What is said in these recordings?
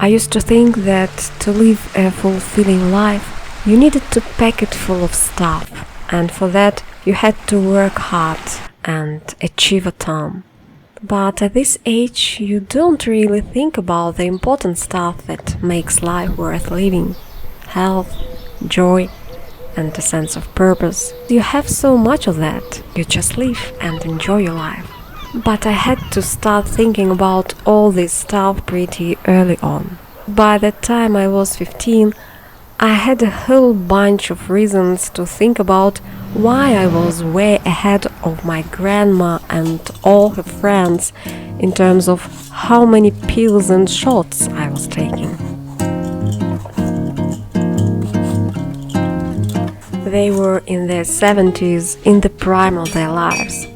I used to think that to live a fulfilling life, you needed to pack it full of stuff, and for that you had to work hard and achieve a ton. But at this age, you don't really think about the important stuff that makes life worth living: health, joy, and a sense of purpose. You have so much of that, you just live and enjoy your life. But I had to start thinking about all this stuff pretty early on. By the time I was 15, I had a whole bunch of reasons to think about why I was way ahead of my grandma and all her friends in terms of how many pills and shots I was taking. They were in their 70s, in the prime of their lives,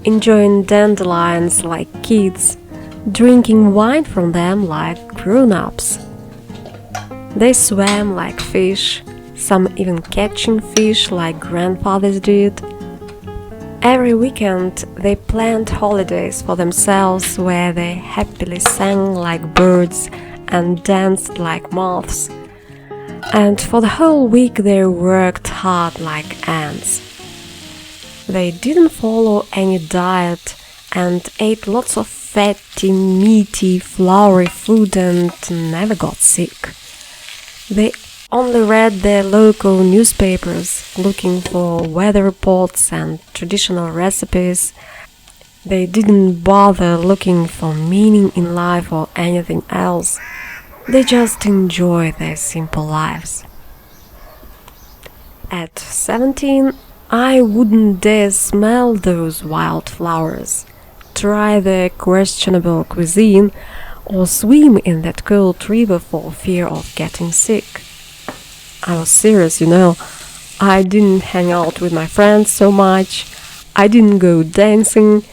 enjoying dandelions like kids, drinking wine from them like grown-ups. They swam like fish, some even catching fish like grandfathers did. Every weekend they planned holidays for themselves where they happily sang like birds and danced like moths. And for the whole week they worked hard like ants. They didn't follow any diet and ate lots of fatty, meaty, floury food and never got sick. They only read their local newspapers, looking for weather reports and traditional recipes. They didn't bother looking for meaning in life or anything else. They just enjoyed their simple lives. At 17, I wouldn't dare smell those wildflowers, try their questionable cuisine, or swim in that cold river for fear of getting sick. I was serious, I didn't hang out with my friends so much, I didn't go dancing,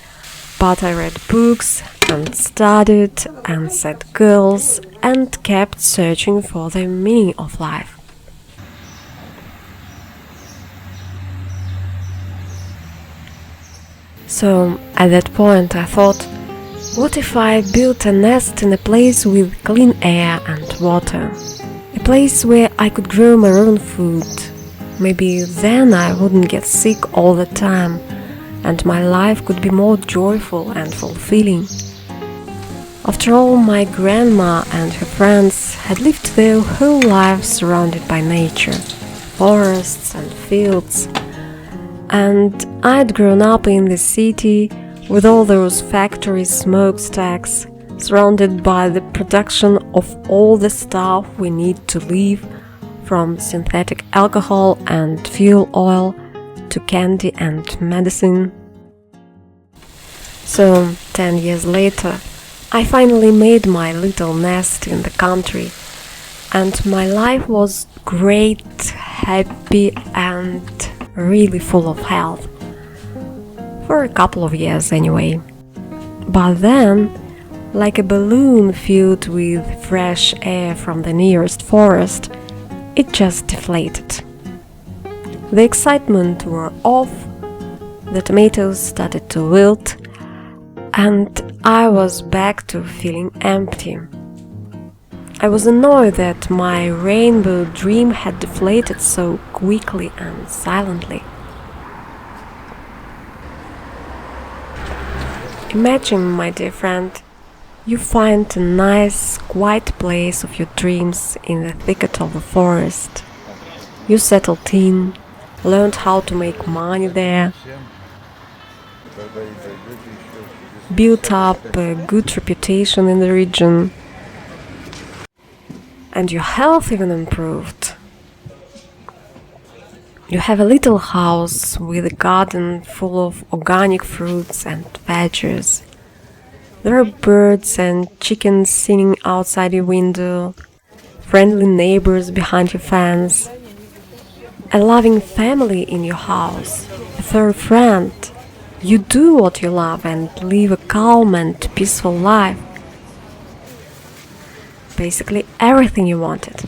but I read books and studied and set goals and kept searching for the meaning of life. So at that point I thought, what if I built a nest in a place with clean air and water? A place where I could grow my own food. Maybe then I wouldn't get sick all the time, and my life could be more joyful and fulfilling. After all, my grandma and her friends had lived their whole lives surrounded by nature, forests and fields, and I'd grown up in the city with all those factories, smokestacks, surrounded by the production of all the stuff we need to live, from synthetic alcohol and fuel oil to candy and medicine. So, 10 years later, I finally made my little nest in the country, and my life was great, happy and really full of health. For a couple of years anyway. But then, like a balloon filled with fresh air from the nearest forest, it just deflated. The excitement wore off, the tomatoes started to wilt, and I was back to feeling empty. I was annoyed that my rainbow dream had deflated so quickly and silently. Imagine, my dear friend, you find a nice, quiet place of your dreams in the thicket of the forest. You settled in, learned how to make money there, built up a good reputation in the region, and your health even improved. You have a little house with a garden full of organic fruits and veggies. There are birds and chickens singing outside your window, friendly neighbors behind your fence, a loving family in your house, a fur friend. You do what you love and live a calm and peaceful life. Basically everything you wanted.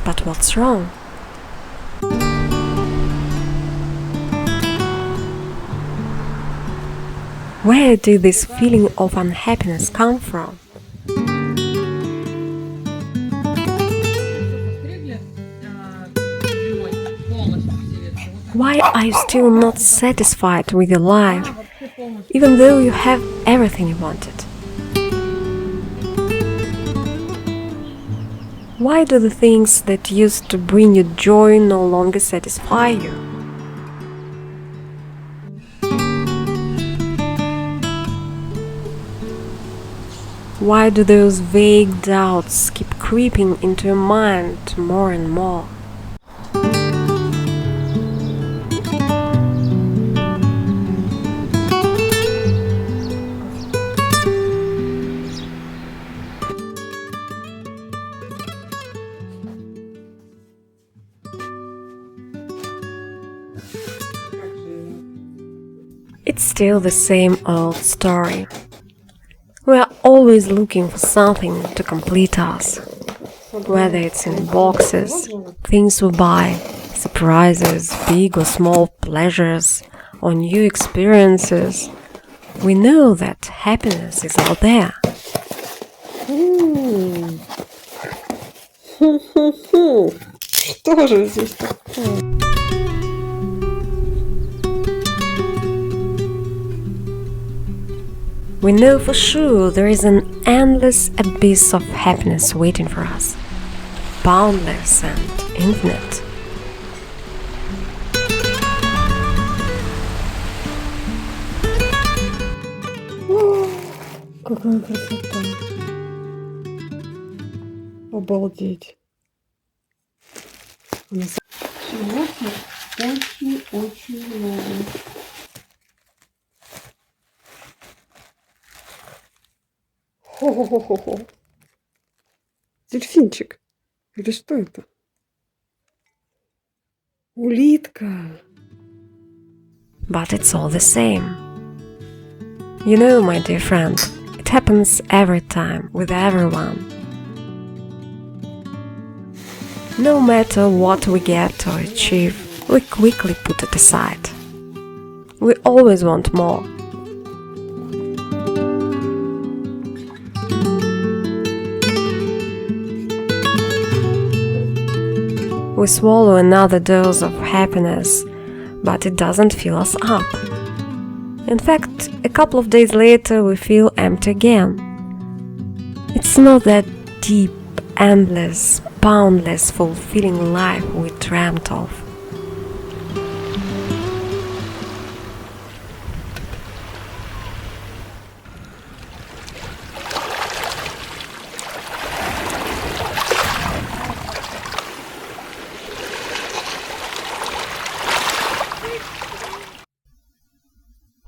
But what's wrong? Where did this feeling of unhappiness come from? Why are you still not satisfied with your life, even though you have everything you wanted? Why do the things that used to bring you joy no longer satisfy you? Why do those vague doubts keep creeping into your mind more and more? It's still the same old story. We are always looking for something to complete us, whether it's in boxes, things we buy, surprises, big or small pleasures, or new experiences. We know that happiness is out there. Что же здесь такое? We know for sure there is an endless abyss of happiness waiting for us, boundless and infinite. Какая красота! Обалдеть! Животных очень-очень много. Хо-хо-хо-хо-хо. Дельфинчик. Или что это? Улитка. But it's all the same. You know, my dear friend, it happens every time with everyone. No matter what we get or achieve, we quickly put it aside. We always want more. We swallow another dose of happiness, but it doesn't fill us up. In fact, a couple of days later we feel empty again. It's not that deep, endless, boundless, fulfilling life we dreamt of.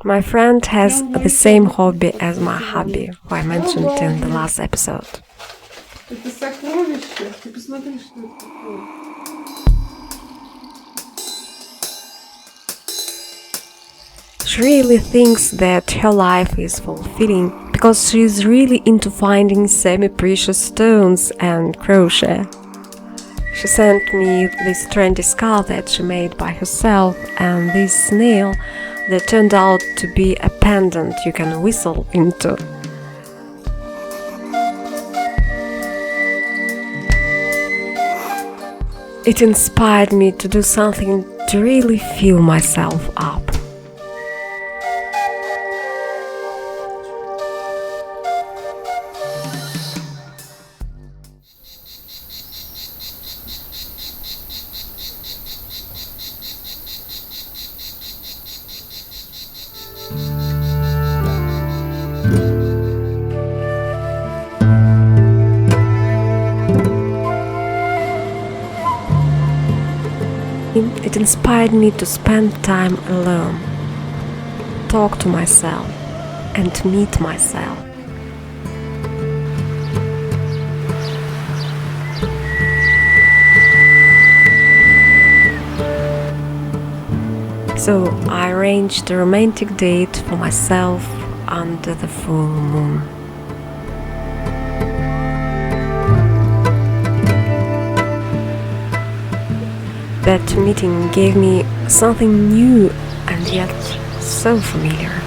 My friend has the same hobby as my hobby, who I mentioned in the last episode. Это сокровище. Ты посмотри, что это такое. She really thinks that her life is fulfilling because she's really into finding semi-precious stones and crochet. She sent me this trendy scarf that she made by herself and this snail that turned out to be a pendant you can whistle into. It inspired me to do something to really fill myself up. It inspired me to spend time alone, talk to myself, and meet myself. So I arranged a romantic date for myself under the full moon. That meeting gave me something new and yet so familiar.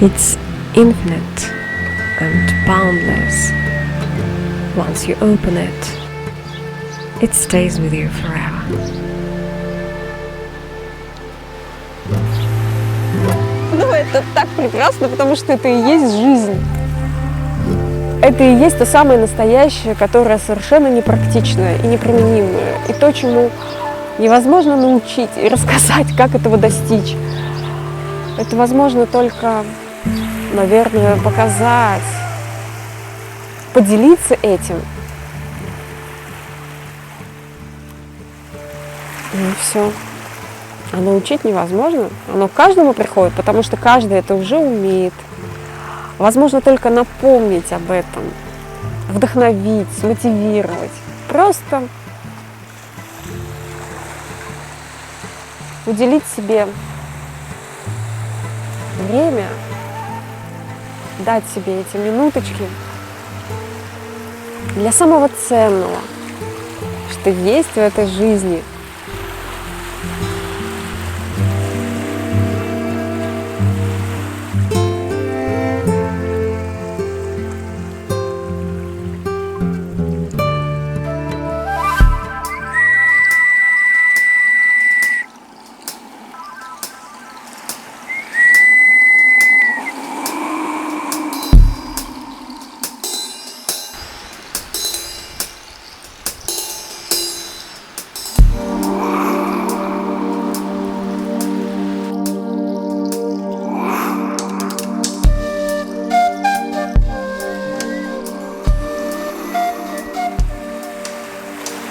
It's infinite and boundless. Once you open it, it stays with you forever. Ну, это так прекрасно, потому что это и есть жизнь. Это и есть то самое настоящее, которое совершенно непрактичное и неприменимое. И то, чему невозможно научить и рассказать, как этого достичь. Это возможно только, наверное, показать, поделиться этим. И все. А научить невозможно. Оно к каждому приходит, потому что каждый это уже умеет. Возможно только напомнить об этом, вдохновить, смотивировать. Просто уделить себе время, дать себе эти минуточки для самого ценного, что есть в этой жизни.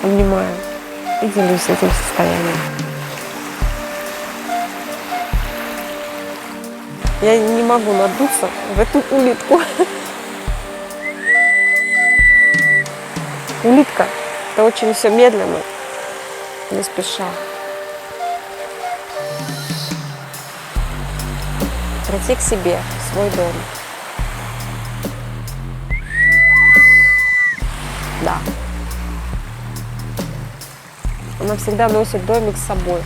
Обнимаю и делюсь этим состоянием. Я не могу надуться в эту улитку. Улитка – это очень все медленно, не спеша. Пройти к себе, в свой дом. Да. Она всегда носит домик с собой.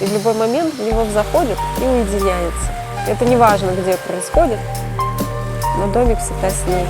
И в любой момент в него заходит и уединяется. Это не важно, где происходит, но домик всегда с ней.